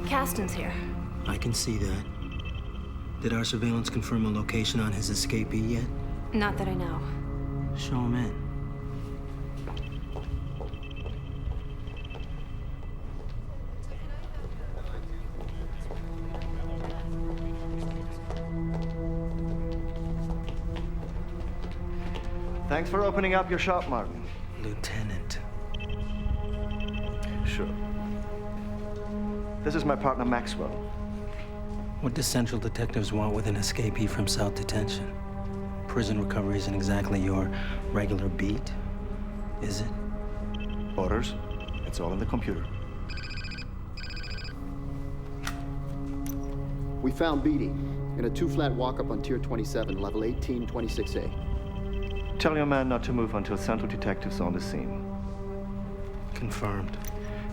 Caston's here. I can see that. Did our surveillance confirm a location on his escapee yet? Not that I know. Show him in. Thanks for opening up your shop, Martin. Lieutenant. Sure. This is my partner, Maxwell. What do Central Detectives want with an escapee from South Detention? Prison recovery isn't exactly your regular beat, is it? Orders. It's all in the computer. We found Beatty in a two-flat walk-up on Tier 27, level 1826A. Tell your man not to move until Central Detectives are on the scene. Confirmed.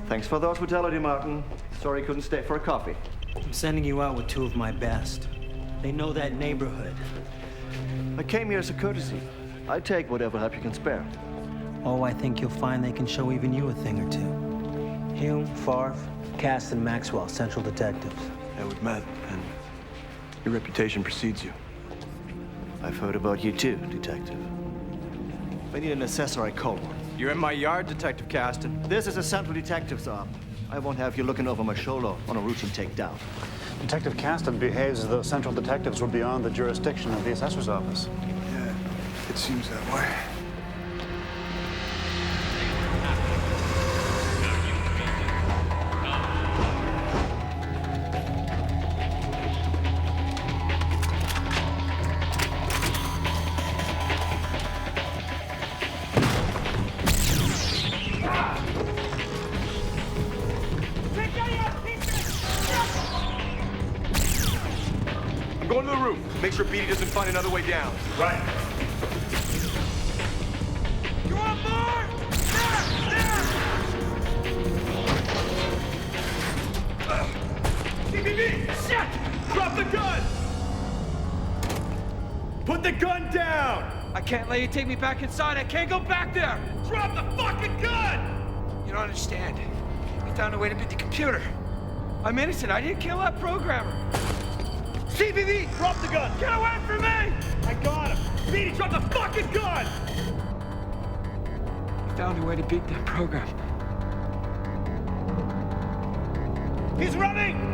Thanks for the hospitality, Martin. Sorry couldn't stay for a coffee. I'm sending you out with two of my best. They know that neighborhood. I came here as a courtesy. I take whatever help you can spare. Oh, I think you'll find they can show even you a thing or two. Hume, Favre, Caston, Maxwell, Central Detectives. Yeah, we've met, and your reputation precedes you. I've heard about you too, Detective. If I need an assessor, I call one. You're in my yard, Detective Caston. This is a Central Detective's arm. I won't have you looking over my shoulder on a routine takedown. Detective Caston behaves as though Central Detectives were beyond the jurisdiction of the assessor's office. Yeah, it seems that way. I'm going to the roof. Make sure Beatty doesn't find another way down. Right. You on board? There! CBB! Shit! Drop the gun! Put the gun down! I can't let you take me back inside. I can't go back there! Drop the fucking gun! You don't understand. You found a way to beat the computer. I'm innocent. I didn't kill that programmer. CBB! Drop the gun! Get away from me! I got him! Beatty, drop the fucking gun! You found a way to beat that program. He's running!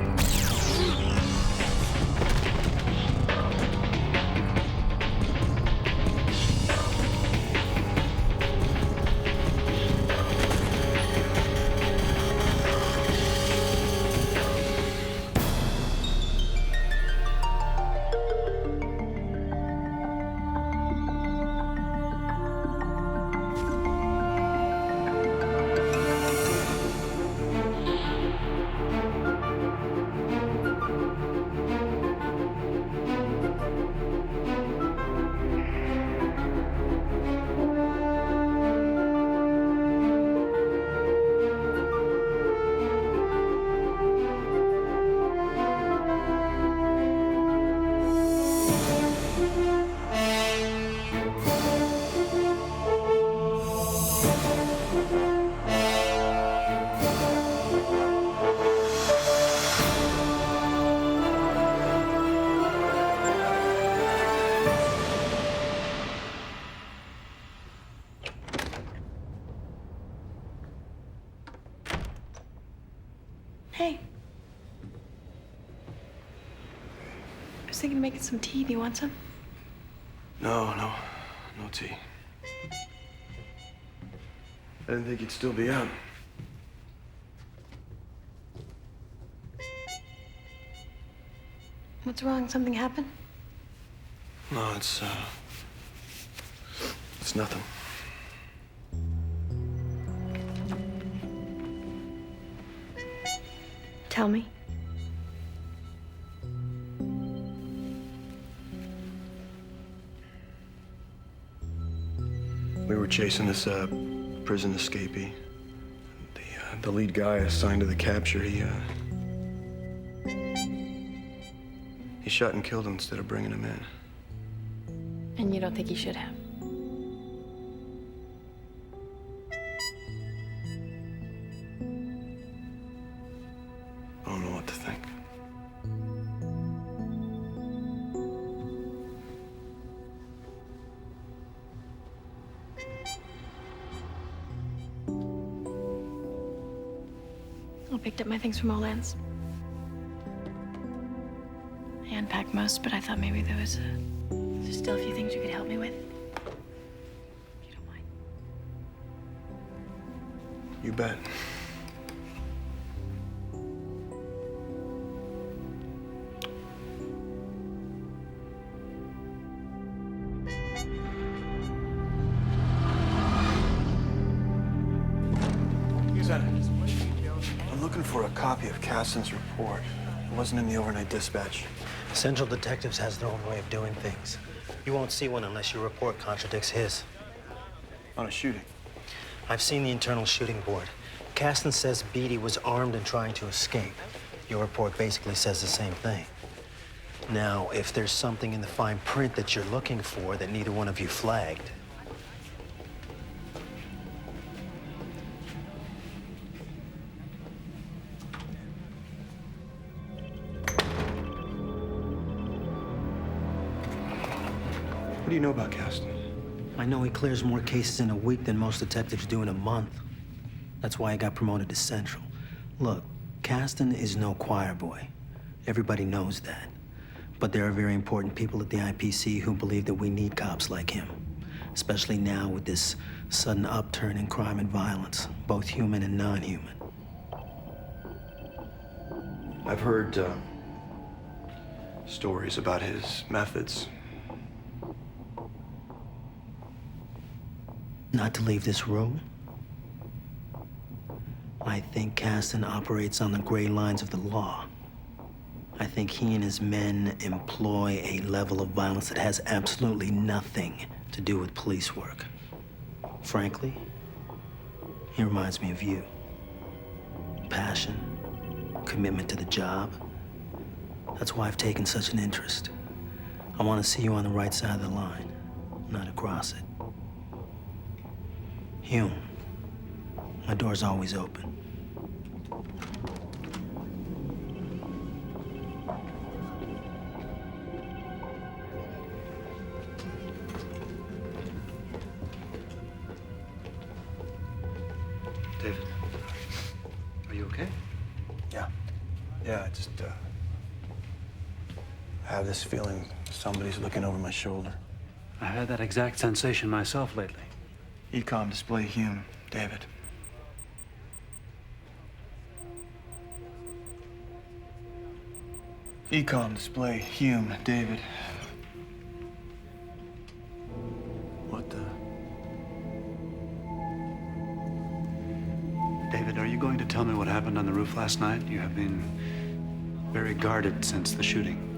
Hey. I was thinking of making some tea. Do you want some? No tea. I didn't think you'd still be out. What's wrong? Something happened? No, it's nothing. Tell me. We were chasing this prison escapee. The lead guy assigned to the capture, he shot and killed him instead of bringing him in. And you don't think he should have? I don't know what to think. I picked up my things from Oland's. I unpacked most, but I thought maybe there's still a few things you could help me with. If you don't mind. You bet. I'm looking for a copy of Caston's report. It wasn't in the overnight dispatch. Central Detectives has their own way of doing things. You won't see one unless your report contradicts his. On a shooting. I've seen the internal shooting board. Caston says Beatty was armed and trying to escape. Your report basically says the same thing. Now, if there's something in the fine print that you're looking for that neither one of you flagged, What do you know about Caston? I know he clears more cases in a week than most detectives do in a month. That's why he got promoted to Central. Look, Caston is no choir boy. Everybody knows that. But there are very important people at the IPC who believe that we need cops like him, especially now with this sudden upturn in crime and violence, both human and non-human. I've heard stories about his methods. Not to leave this room, I think Caston operates on the gray lines of the law. I think he and his men employ a level of violence that has absolutely nothing to do with police work. Frankly, he reminds me of you. Passion, commitment to the job. That's why I've taken such an interest. I want to see you on the right side of the line, not across it. Hume, my door's always open. David, are you okay? Yeah. Yeah, I just, have this feeling somebody's looking over my shoulder. I had that exact sensation myself lately. Ecom display Hume, David. Ecom display Hume, David. What the? David, are you going to tell me what happened on the roof last night? You have been very guarded since the shooting.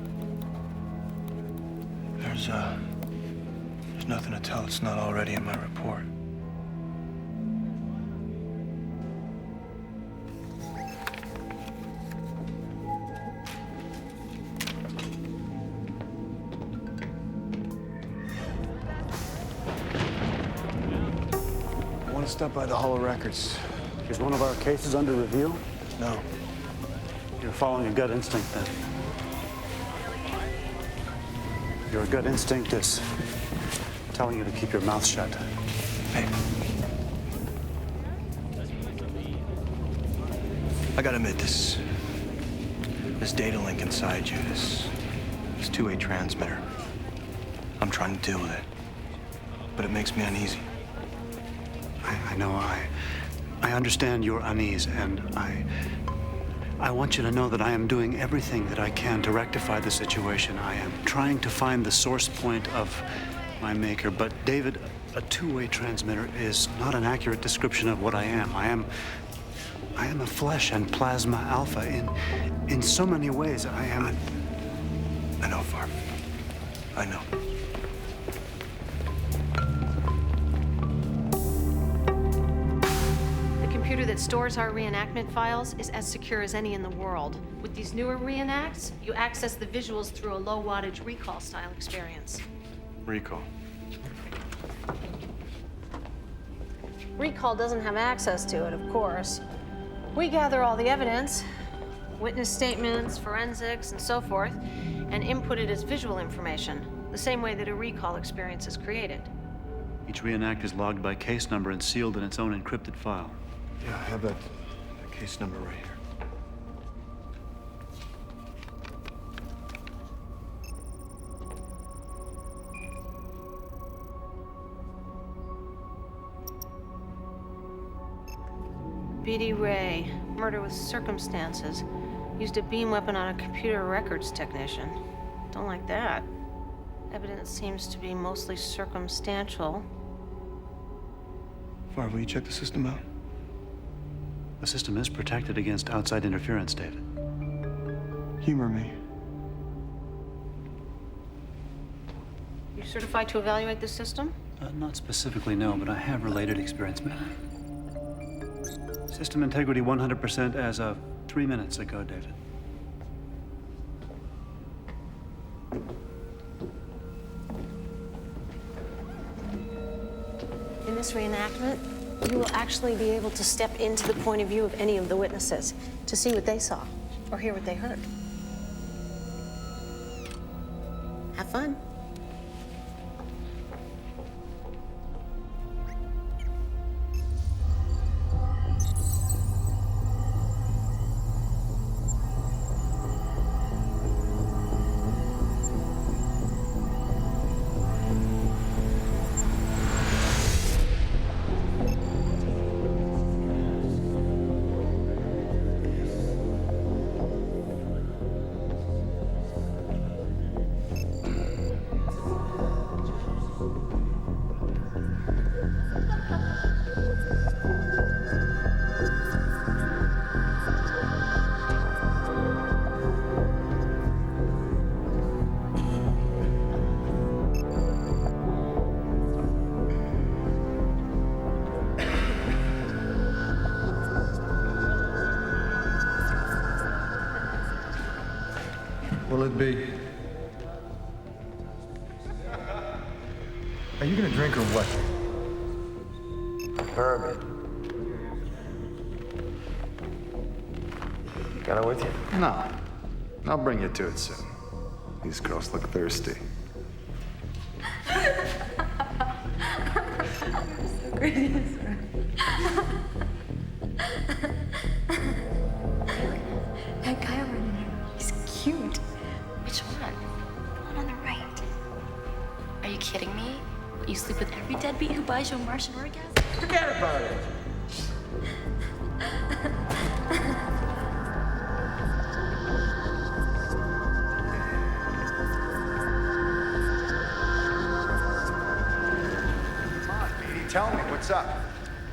There's nothing to tell that's not already in my report. I want to stop by the Hall of Records. Is one of our cases under review? No. You're following a gut instinct, then. Your gut instinct is telling you to keep your mouth shut. Hey. I gotta admit, this data link inside you, this two-way transmitter, I'm trying to deal with it, but it makes me uneasy. I know. I understand your unease, and I want you to know that I am doing everything that I can to rectify the situation. I am trying to find the source point of my maker. But David, a two-way transmitter is not an accurate description of what I am. I am a flesh and plasma alpha in so many ways. I know, Farb. I know. The computer that stores our reenactment files is as secure as any in the world. With these newer reenacts, you access the visuals through a low-wattage recall-style experience. Recall. Recall doesn't have access to it, of course. We gather all the evidence, witness statements, forensics, and so forth, and input it as visual information, the same way that a recall experience is created. Each reenact is logged by case number and sealed in its own encrypted file. Yeah, I have that case number right here. B.D. Ray, murder with circumstances. Used a beam weapon on a computer records technician. Don't like that. Evidence seems to be mostly circumstantial. Farr, will you check the system out? The system is protected against outside interference, David. Humor me. You certified to evaluate the system? Not specifically, no, but I have related experience. System integrity 100% as of 3 minutes ago, David. In this reenactment, you will actually be able to step into the point of view of any of the witnesses to see what they saw or hear what they heard. Have fun. Will it be? Are you gonna drink or what? Bourbon. Got it with you? No. I'll bring you to it soon. These girls look thirsty. That guy over there, he's cute. Which one? The one on the right. Are you kidding me? You sleep with every deadbeat who buys you a Martian orgasm? Forget about it. Tell me, what's up?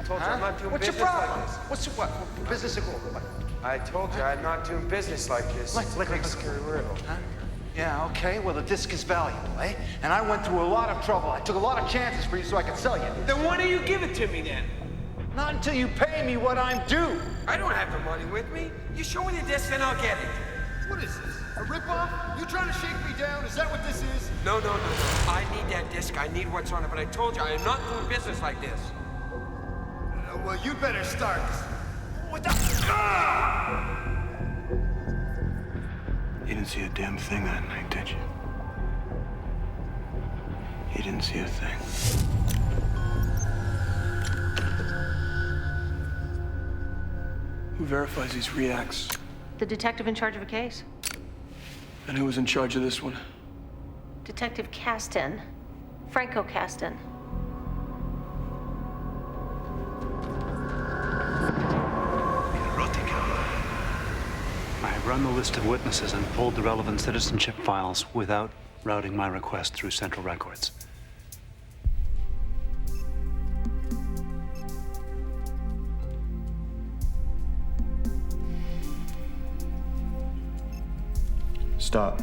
I told you I'm not doing What's your business problem? like this. What's your what? Business equal what? I told you I'm not doing business like this. Big scary riddle. Huh? Yeah, okay. Well, the disc is valuable, eh? And I went through a lot of trouble. I took a lot of chances for you so I could sell you. Then why don't you give it to me then? Not until you pay me what I'm due. I don't have the money with me. You show me the disc and I'll get it. What is this? A ripoff? You trying to shake me down? Is that what this is? No. I need that disc. I need what's on it. But I told you I am not doing business like this. Well, you'd better start. What the? You didn't see a damn thing that night, did you? You didn't see a thing. Who verifies these reacts? The detective in charge of a case. And who was in charge of this one? Detective Caston. Franco Caston. I run the list of witnesses and pulled the relevant citizenship files without routing my request through Central Records. Stop.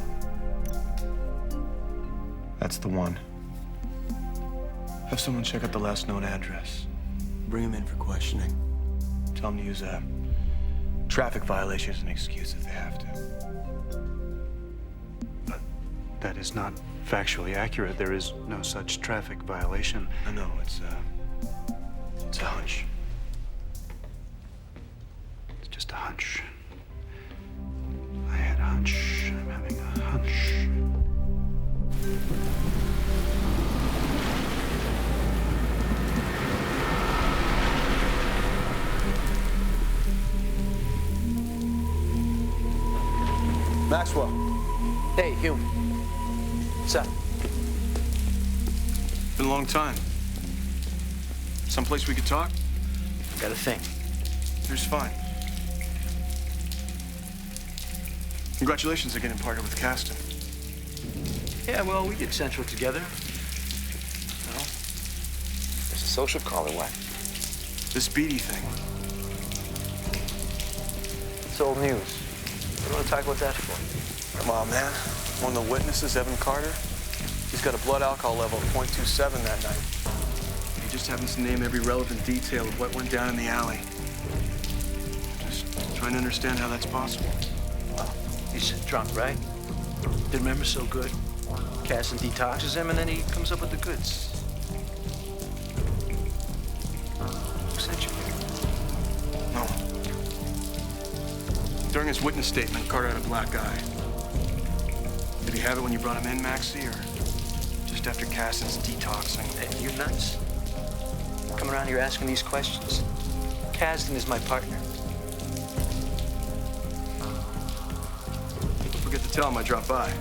That's the one. Have someone check out the last known address. Bring him in for questioning. Tell them to use a traffic violation as an excuse if they have to. But that is not factually accurate. There is no such traffic violation. I know, it's a hunch. It's just a hunch. I had a hunch. I'm having a hunch. Maxwell. Hey, Hume. What's up? Been a long time. Someplace we could talk? Got a thing. Here's fine. Congratulations on getting partnered with Caston. Yeah, well, we did Central together. Well, there's a social call or what? This Beatty thing. It's old news. What do you want to talk about that for? Come on, man. One of the witnesses, Evan Carter, he's got a blood alcohol level of .27 that night. He just happens to name every relevant detail of what went down in the alley. Just trying to understand how that's possible. Well, he's drunk, right? Didn't remember so good. Caston detoxes him, and then he comes up with the goods. Who sent you here? No. During his witness statement, Carter had a black eye. Did he have it when you brought him in, Maxie, or just after Caston's detoxing? Hey, you nuts? Come around here asking these questions. Caston is my partner. Don't forget to tell him I dropped by.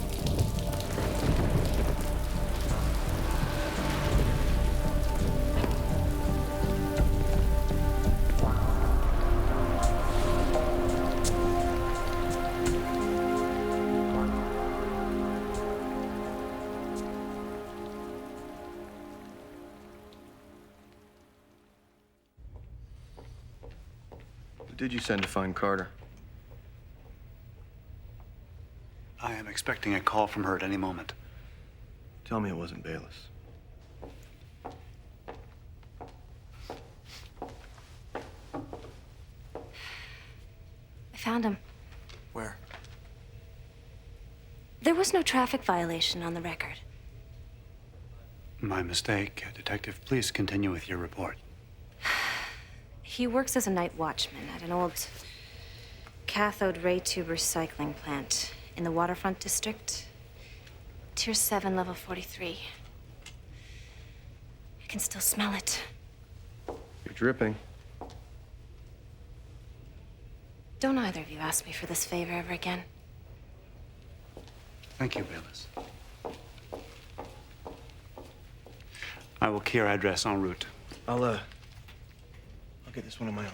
Did you send to find Carter? I am expecting a call from her at any moment. Tell me it wasn't Bayless. I found him. Where? There was no traffic violation on the record. My mistake. Detective, please continue with your report. He works as a night watchman at an old cathode ray tube recycling plant in the waterfront district. Tier 7, level 43. I can still smell it. You're dripping. Don't either of you ask me for this favor ever again. Thank you, Bayless. I will key your address en route. I'll get this one on my own.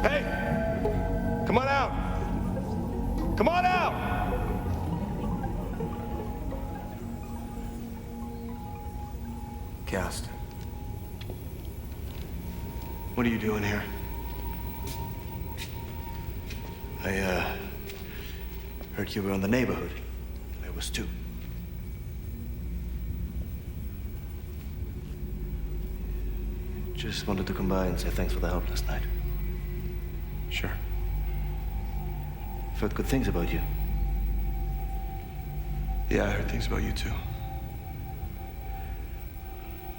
Hey! Come on out! Come on out! Caston. What are you doing here? I heard you were in the neighborhood. I was too. Just wanted to come by and say thanks for the help last night. Sure. I've heard good things about you. Yeah, I heard things about you too.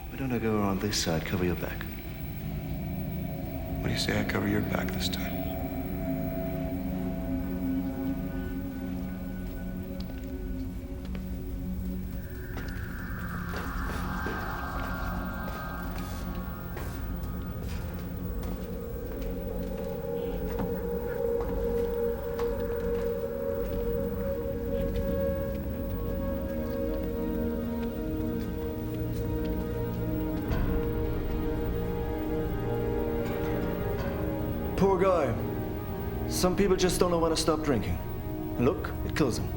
Why don't I go around this side, cover your back? What do you say I cover your back this time? guy. Some people just don't know when to stop drinking. And look, it kills them.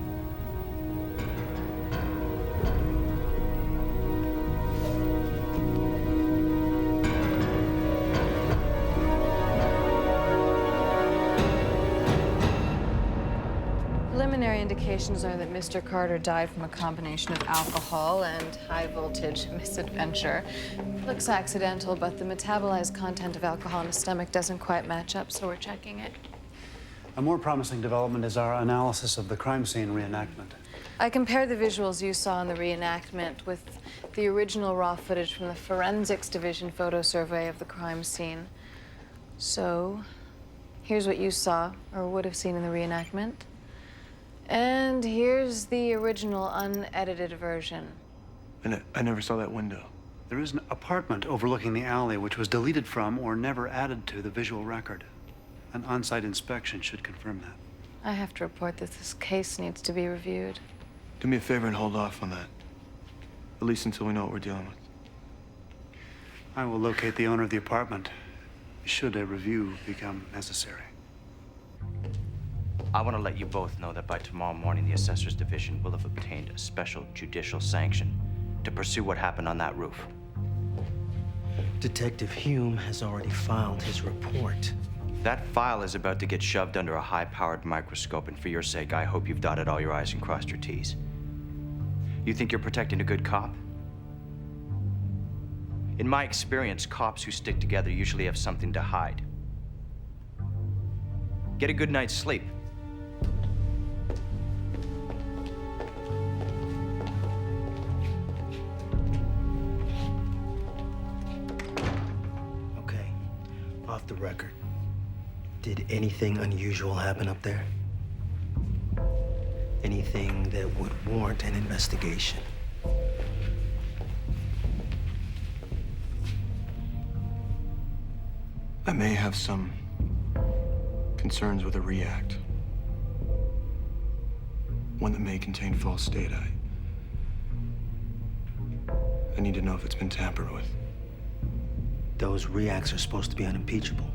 Preliminary indications are that Mr. Carter died from a combination of alcohol and high-voltage misadventure. Looks accidental, but the metabolized content of alcohol in his stomach doesn't quite match up, so we're checking it. A more promising development is our analysis of the crime scene reenactment. I compared the visuals you saw in the reenactment with the original raw footage from the Forensics Division photo survey of the crime scene. So, here's what you saw, or would have seen in the reenactment. And here's the original unedited version. And I never saw that window. There is an apartment overlooking the alley which was deleted from or never added to the visual record. An on-site inspection should confirm that. I have to report that this case needs to be reviewed. Do me a favor and hold off on that. At least until we know what we're dealing with. I will locate the owner of the apartment, should a review become necessary. I want to let you both know that by tomorrow morning, the Assessor's Division will have obtained a special judicial sanction to pursue what happened on that roof. Detective Hume has already filed his report. That file is about to get shoved under a high-powered microscope, and for your sake, I hope you've dotted all your I's and crossed your T's. You think you're protecting a good cop? In my experience, cops who stick together usually have something to hide. Get a good night's sleep. Okay, off the record. Did anything unusual happen up there? Anything that would warrant an investigation? I may have some concerns with a REACT. One that may contain false data. I need to know if it's been tampered with. Those reacts are supposed to be unimpeachable.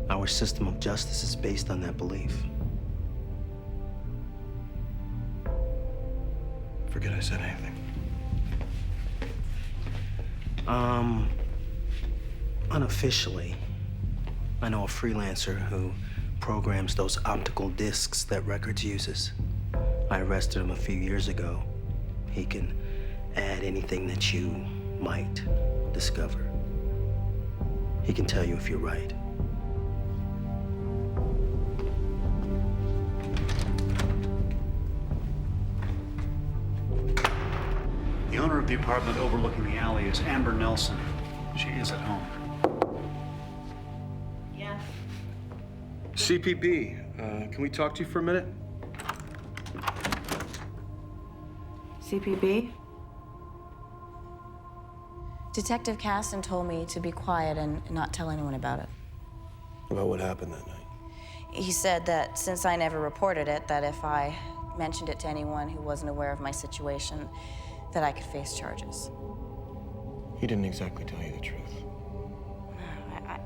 Our system of justice is based on that belief. Forget I said anything. Unofficially, I know a freelancer who programs those optical discs that Records uses. I arrested him a few years ago. He can add anything that you might discover. He can tell you if you're right. The owner of the apartment overlooking the alley is Amber Nelson. She is at home. Yeah. CPB, can we talk to you for a minute? CPB? Detective Caston told me to be quiet and not tell anyone about it. About what happened that night? He said that since I never reported it, that if I mentioned it to anyone who wasn't aware of my situation, that I could face charges. He didn't exactly tell you the truth.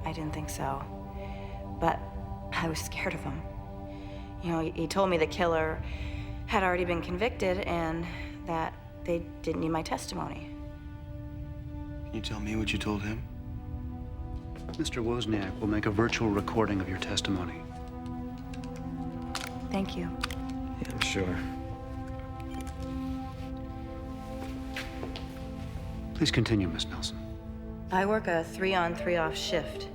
I didn't think so. But I was scared of him. You know, he told me the killer had already been convicted and that they didn't need my testimony. Can you tell me what you told him? Mr. Wozniak will make a virtual recording of your testimony. Thank you. Yeah, I'm sure. Please continue, Miss Nelson. I work a 3-on, 3-off shift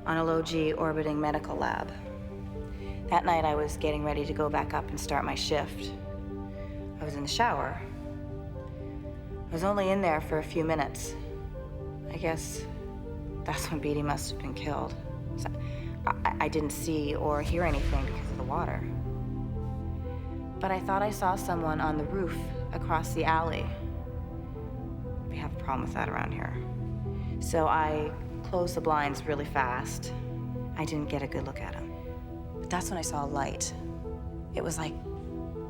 on a low-G orbiting medical lab. That night, I was getting ready to go back up and start my shift. I was in the shower. I was only in there for a few minutes. I guess that's when Beatty must have been killed. So I didn't see or hear anything because of the water. But I thought I saw someone on the roof across the alley. We have a problem with that around here. So I closed the blinds really fast. I didn't get a good look at him. But that's when I saw a light. It was like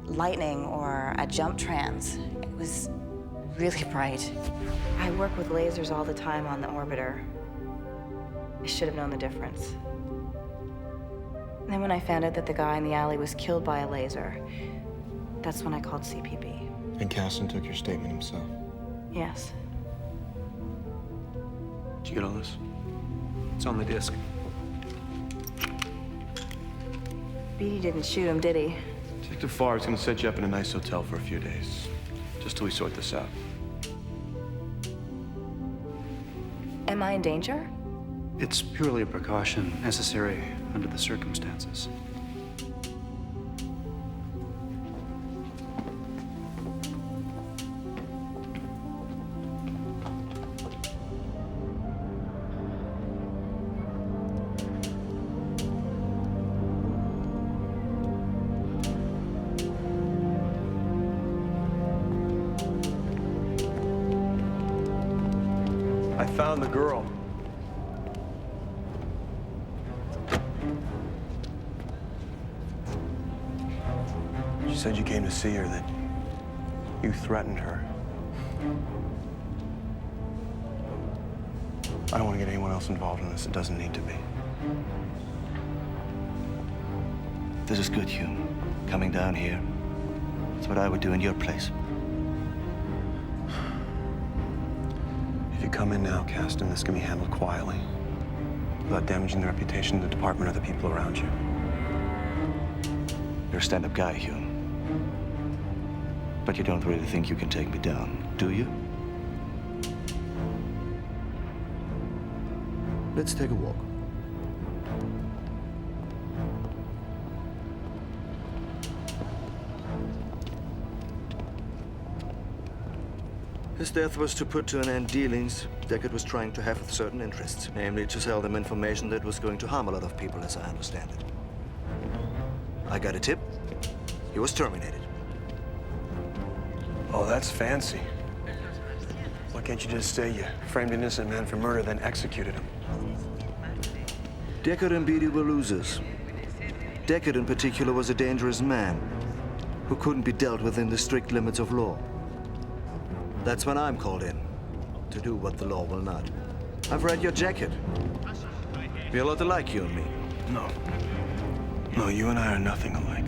lightning or a jump trance. It was really bright. I work with lasers all the time on the orbiter. I should have known the difference. And then when I found out that the guy in the alley was killed by a laser, that's when I called CPB. And Caston took your statement himself. Yes. Did you get all this? It's on the disc. Beatty didn't shoot him, did he? Detective Farr is gonna set you up in a nice hotel for a few days. Just till we sort this out. Am I in danger? It's purely a precaution necessary under the circumstances. I found the girl. She said you came to see her, that you threatened her. I don't want to get anyone else involved in this. It doesn't need to be. This is good, Hume. Coming down here. It's what I would do in your place. If you come in now, Caston, this can be handled quietly, without damaging the reputation of the department or the people around you. You're a stand-up guy, Hume. But you don't really think you can take me down, do you? Let's take a walk. His death was to put to an end dealings Deckard was trying to have with certain interests, namely to sell them information that was going to harm a lot of people, as I understand it. I got a tip. He was terminated. Oh, that's fancy. Why can't you just say you framed an innocent man for murder, then executed him? Deckard and Beatty were losers. Deckard in particular was a dangerous man who couldn't be dealt with in the strict limits of law. That's when I'm called in, to do what the law will not. I've read your jacket. Be a lot alike, you and me. No. No, you and I are nothing alike.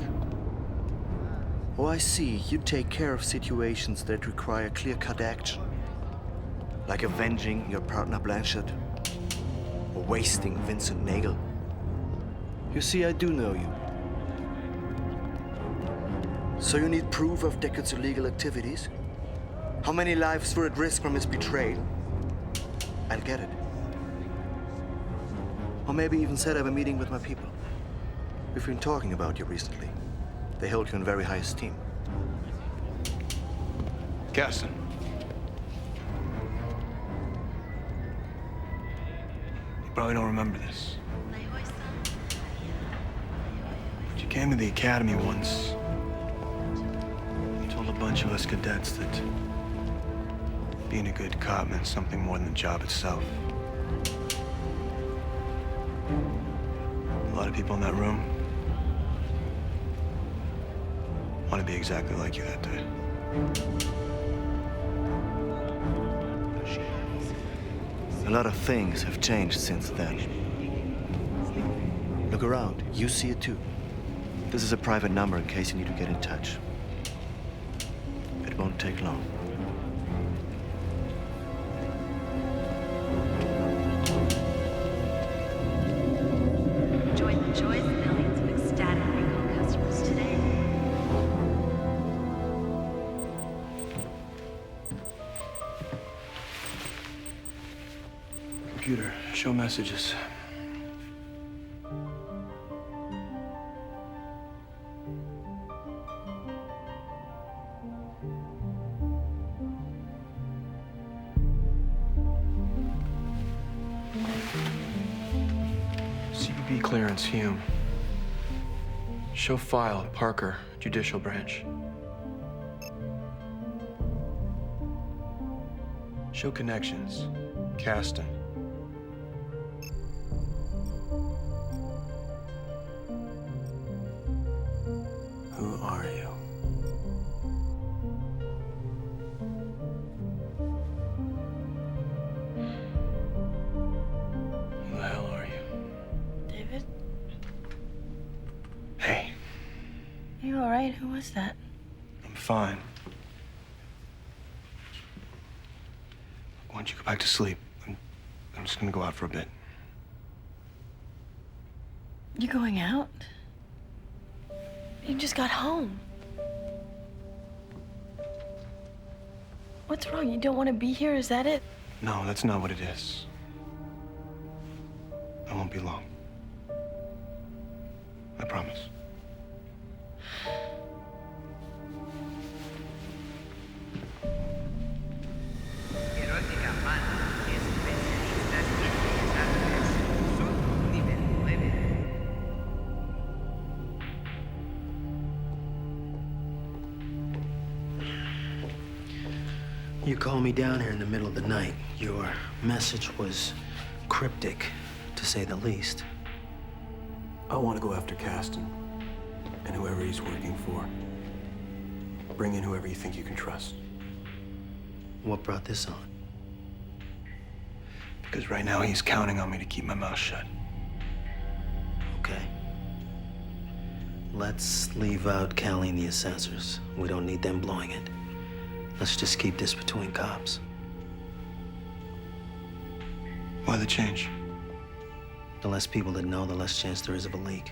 Oh, I see. You take care of situations that require clear-cut action. Like avenging your partner Blanchett, or wasting Vincent Nagel. You see, I do know you. So you need proof of Deckard's illegal activities? How many lives were at risk from his betrayal? I'll get it. Or maybe even set up a meeting with my people. We've been talking about you recently. They hold you in very high esteem. Caston. You probably don't remember this. But you came to the academy once. You told a bunch of us cadets that being a good cop meant something more than the job itself. A lot of people in that room want to be exactly like you that day. A lot of things have changed since then. Look around. You see it too. This is a private number in case you need to get in touch. It won't take long. Join the millions of ecstatic recall customers today. Computer, show messages. CPB clearance, Hume. Show file, Parker, Judicial Branch. Show connections, Caston. Who are you? Who the hell are you? David? right? Who was that? I'm fine. Why don't you go back to sleep? I'm just gonna go out for a bit. You going out? You just got home. What's wrong? You don't want to be here? Is that it? No, that's not what it is. I won't be long. I promise. Erótica Man, especialistas en bellas artes, subnivel 9. You called me down here in the middle of the night. Your message was cryptic, to say the least. I want to go after Caston and whoever he's working for. Bring in whoever you think you can trust. What brought this on? Because right now he's counting on me to keep my mouth shut. Okay. Let's leave out Callie and the assessors. We don't need them blowing it. Let's just keep this between cops. Why the change? The less people that know, the less chance there is of a leak.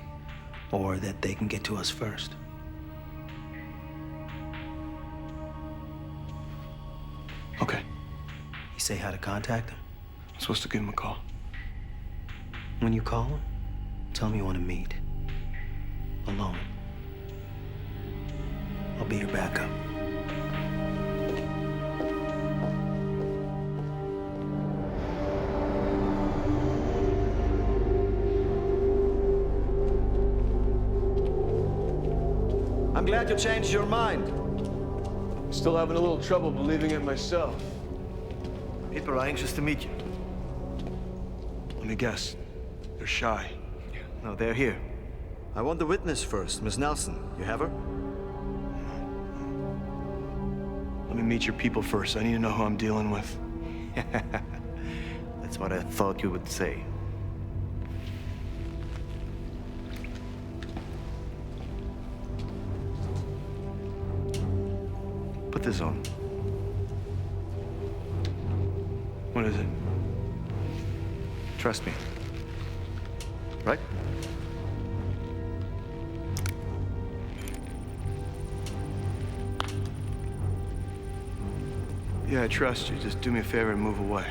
Or that they can get to us first. Okay. You say how to contact them? I'm supposed to give him a call. When you call him, tell him you want to meet. Alone. I'll be your backup. I'm glad you changed your mind. Still having a little trouble believing it myself. People are anxious to meet you. Let me guess. They're shy. No, they're here. I want the witness first, Miss Nelson. You have her? Let me meet your people first. I need to know who I'm dealing with. That's what I thought you would say. Put this on. What is it? Trust me. Right? Yeah, I trust you. Just do me a favor and move away.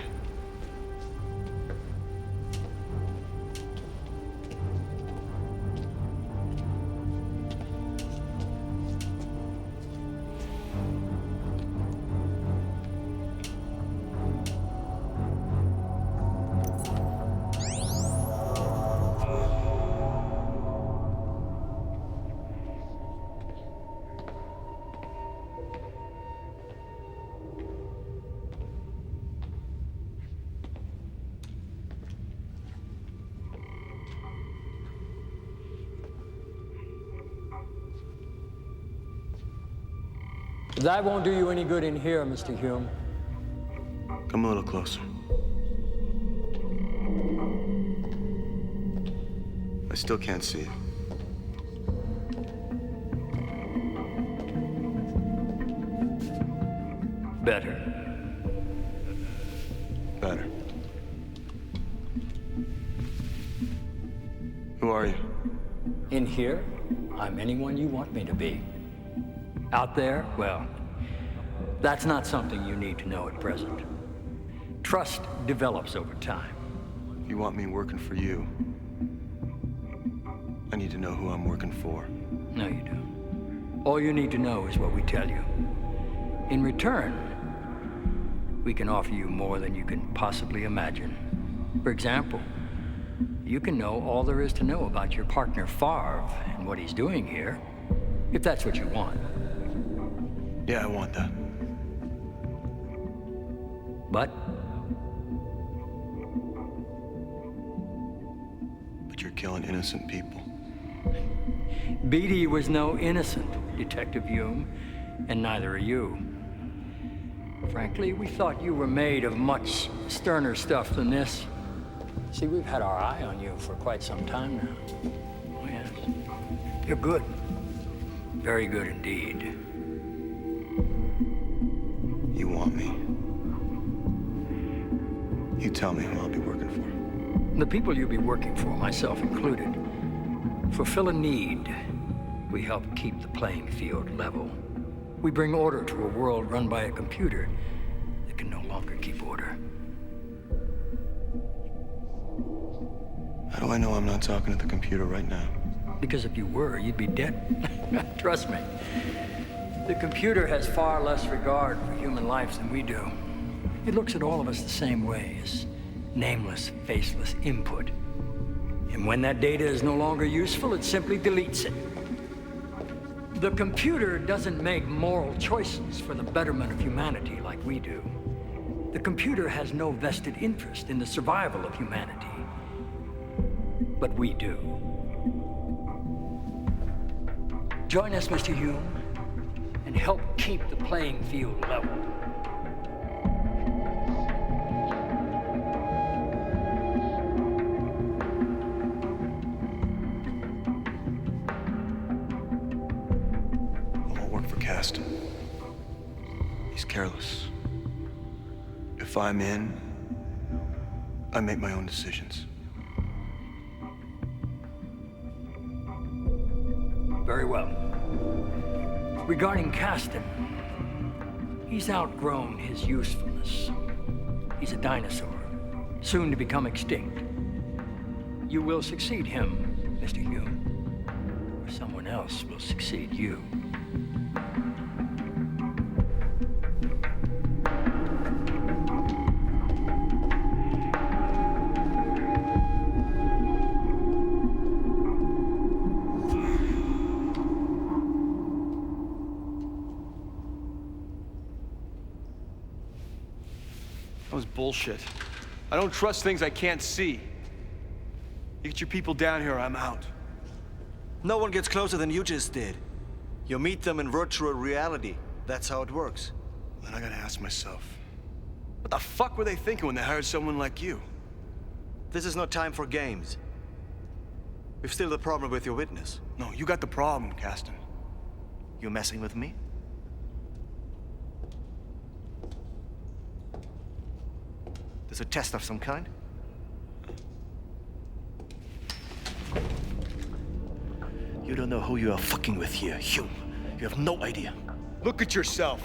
That won't do you any good in here, Mr. Hume. Come a little closer. I still can't see it. Better. Better. Who are you? In here, I'm anyone you want me to be. Out there, well, that's not something you need to know at present. Trust develops over time. If you want me working for you, I need to know who I'm working for. No, you don't. All you need to know is what we tell you. In return, we can offer you more than you can possibly imagine. For example, you can know all there is to know about your partner, Favre, and what he's doing here, if that's what you want. Yeah, I want that. But you're killing innocent people. Beatty was no innocent, Detective Hume, and neither are you. Frankly, we thought you were made of much sterner stuff than this. See, we've had our eye on you for quite some time now. Oh, yes. You're good. Very good indeed. You want me? You tell me who I'll be working for. The people you'll be working for, myself included, fulfill a need. We help keep the playing field level. We bring order to a world run by a computer that can no longer keep order. How do I know I'm not talking to the computer right now? Because if you were, you'd be dead. Trust me. The computer has far less regard for human life than we do. It looks at all of us the same way, as nameless, faceless input. And when that data is no longer useful, it simply deletes it. The computer doesn't make moral choices for the betterment of humanity like we do. The computer has no vested interest in the survival of humanity. But we do. Join us, Mr. Hume, and help keep the playing field level. I'll work for Caston. He's careless. If I'm in, I make my own decisions. Very well. Regarding Caston, he's outgrown his usefulness. He's a dinosaur, soon to become extinct. You will succeed him, Mr. Hume, or someone else will succeed you. That was bullshit. I don't trust things I can't see. You get your people down here, I'm out. No one gets closer than you just did. You meet them in virtual reality. That's how it works. Then I gotta ask myself, what the fuck were they thinking when they hired someone like you? This is not time for games. We've still the problem with your witness. No, you got the problem, Caston. You messing with me? There's a test of some kind? You don't know who you are fucking with here, Hume. You have no idea. Look at yourself.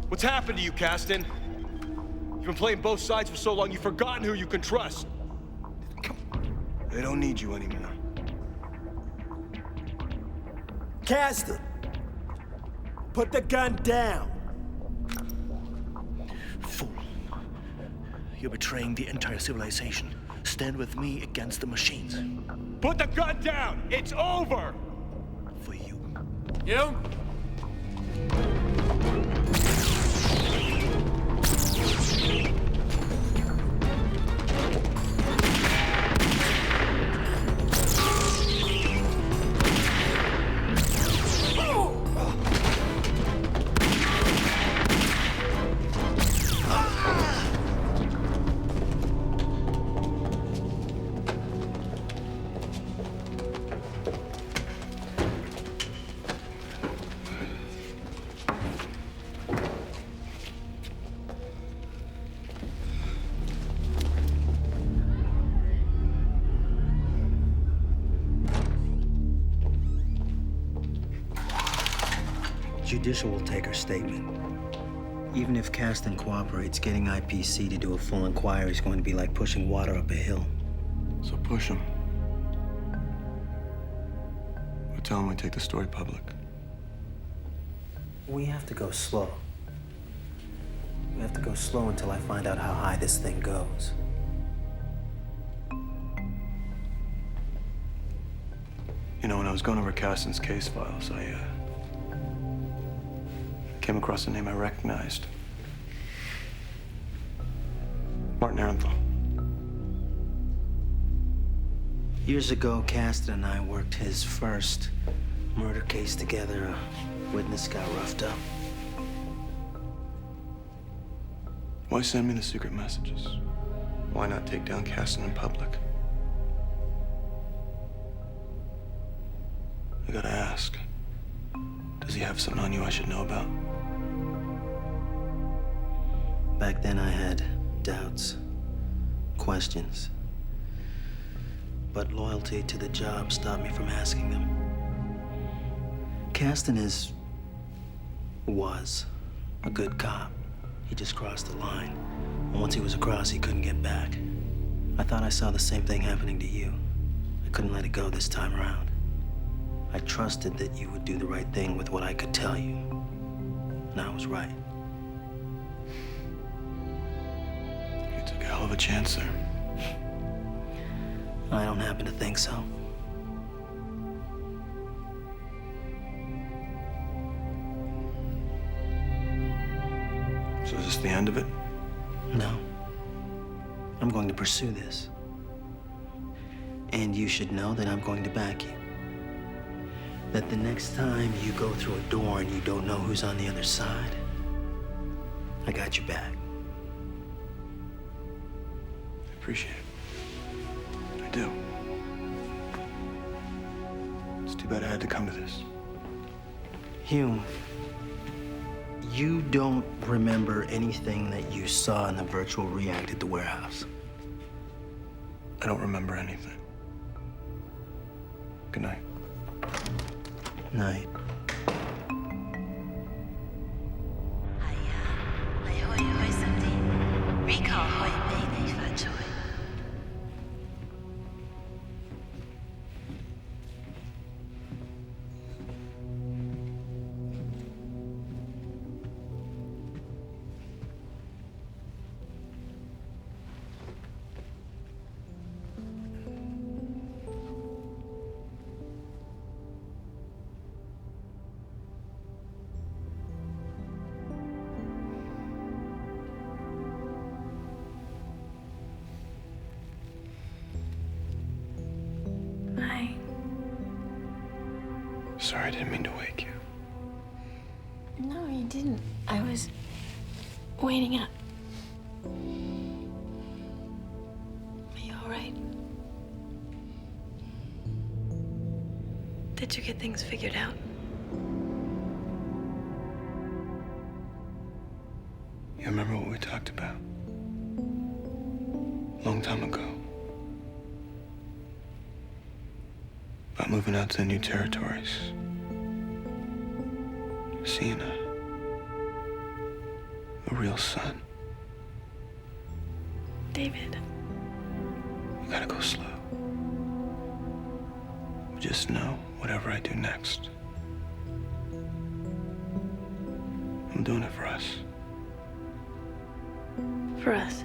What's happened to you, Caston? You've been playing both sides for so long, you've forgotten who you can trust. They don't need you anymore. Caston, put the gun down. Fool. You're betraying the entire civilization. Stand with me against the machines. Put the gun down! It's over! For you. You? Judicial will take her statement. Even if Caston cooperates, getting IPC to do a full inquiry is going to be like pushing water up a hill. So push him. Or tell him we take the story public. We have to go slow. We have to go slow until I find out how high this thing goes. You know, when I was going over Caston's case files, I came across a name I recognized. Martin Arenthal. Years ago, Caston and I worked his first murder case together. A witness got roughed up. Why send me the secret messages? Why not take down Caston in public? I gotta ask. Does he have something on you I should know about? Back then I had doubts, questions. But loyalty to the job stopped me from asking them. Caston was a good cop. He just crossed the line. And once he was across, he couldn't get back. I thought I saw the same thing happening to you. I couldn't let it go this time around. I trusted that you would do the right thing with what I could tell you. And I was right. You took a hell of a chance there. I don't happen to think so. So is this the end of it? No. I'm going to pursue this. And you should know that I'm going to back you. That the next time you go through a door and you don't know who's on the other side, I got your back. I appreciate it. I do. It's too bad I had to come to this. Hume, you don't remember anything that you saw in the virtual react at the warehouse? I don't remember anything. Good night. Night. Hi. Sorry, I didn't mean to wake you. No, you didn't. I was waiting up. Are you all right? Did you get things figured out? You remember what we talked about? A long time ago. About moving out to the new territories. Seeing a real son. David. You gotta go slow. But just know, whatever I do next, I'm doing it for us. For us.